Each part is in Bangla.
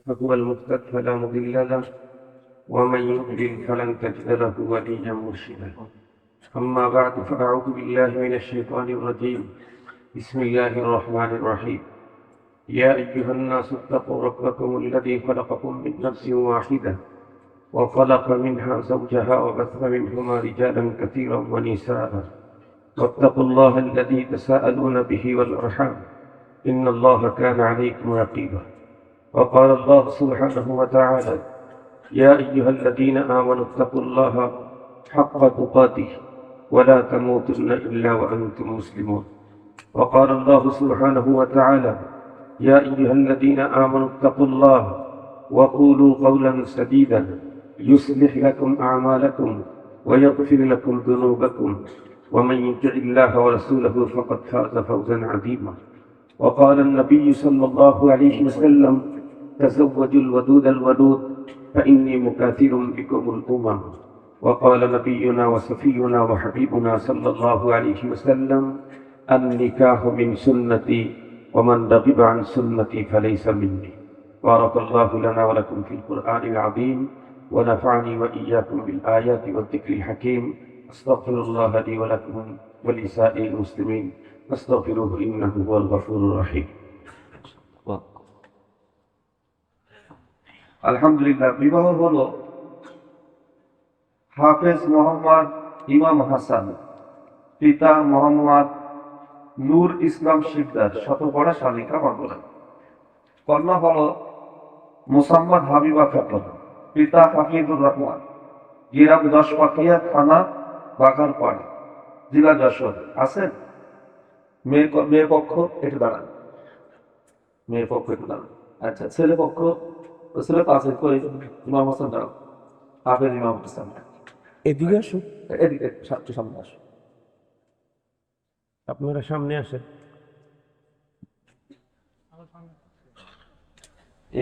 فهو المهتد فلا مضل له ومن يضلل فلن تجد له وليا مرشدا. أما بعد فأعوذ بالله من الشيطان الرجيم. بسم الله الرحمن الرحيم. يا أيها الناس اتقوا ربكم الذي خلقكم من نفس واحدة وخلق منها زوجها وبث منهما رجالا كثيرا ونساء واتقوا الله الذي تساءلون به والأرحام إن الله كان عليكم رقيبا. وقال الله سبحانه وتعالى يا أيها الذين آمنوا اتقوا الله حق تقاته ولا تموتن إلا وأنتم مسلمون. وقال الله سبحانه وتعالى يا أيها الذين آمنوا اتقوا الله وقولوا قولا سديدا يصلح لكم أعمالكم ويغفر لكم ذنوبكم ومن يطع الله ورسوله فقد فاز فوزا عظيما. وقال النبي صلى الله عليه وسلم تزوجوا الودود الودود فإني مكاثر بكم الأمم. وقال نبينا وصفينا وحبيبنا صلى الله عليه وسلم النكاح من سنتي ومن رغب عن سنتي فليس مني. بارك الله لنا ولكم في القرآن العظيم ونفعني وإياكم بالآيات والذكر الحكيم. أستغفر الله لي ولكم ولسائر المسلمين فاستغفروه إنه هو الغفور الرحيم. আলহামদুলিল্লাহ, বিবাহ হলো হাফেজ মোহাম্মদ ইমাম হাসান, পিতা মোহাম্মদ নূর ইসলাম শিকদার, শতপড়া শালিকা বাংলা। কন্যা হলো মোসাম্মদ হাবিবা খাতুন, পিতা হাফিজুর রহমান, গ্রাম দশপাকিয়া, থানা বাগারপাড়া, জেলা যশোর। আছেন? মেয়ে পক্ষ একটু দাঁড়ান, মেয়ে পক্ষ একটু দাঁড়ান। আচ্ছা, ছেলে পক্ষ ছেলে পাশে করে ইমাম হাসান দাঁড়াও, হাফেজ ইমাম হাসান এদিকে আসুন, এদিকে সামনে আসুন, আপনারা সামনে আসেন।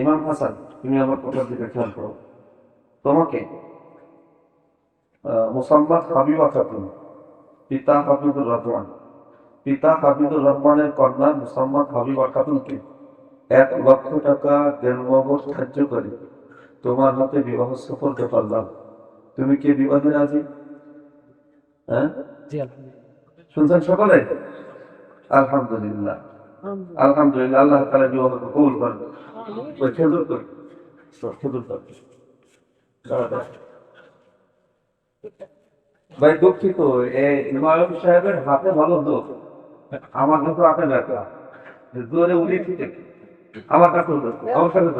ইমাম হাসান, তুমি আমার কথার দিকে খেয়াল করো। তোমাকে মোসাম্মদ হাবিবা খাতুন, পিতা হাফিজুর রহমান, পিতা হাফিজুর রহমানের কন্যা মোসাম্মদ হাবিবা খাতুনকে 1 লক্ষ টাকা দেনমোহর ধার্য করে তোমার হাতে বিবাহ সুপর্দ করলাম। তুমি কি বিবাহে রাজি? হ্যাঁ, শুনছেন সকলে? আলহামদুলিল্লাহ, আলহামদুলিল্লাহ। আল্লাহ তাআলা বিবাহকে কবুল করেন। ওই খেজুর কর, খেজুর কর। ভাই দুঃখিত, ইমাম সাহেবের হাতে ভালো তো, আমার হাতে হাতে ব্যথা, জোরে উড়িয়ে ফিটে আমার কাছে আমার সাথে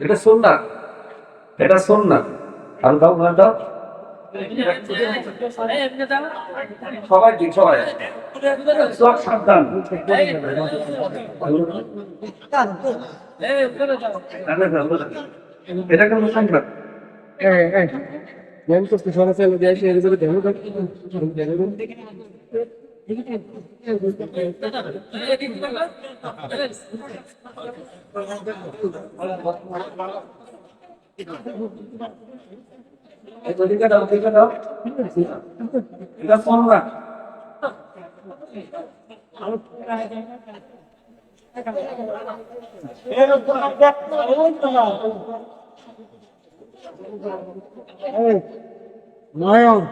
এটা সুন্নাত, এটা সুন্নাত। আর দাও না দাও সবাই ঠিক, সবাই সব সাবধান। এটা কেন সংবাদ? এটা সংবাদ। নয়ন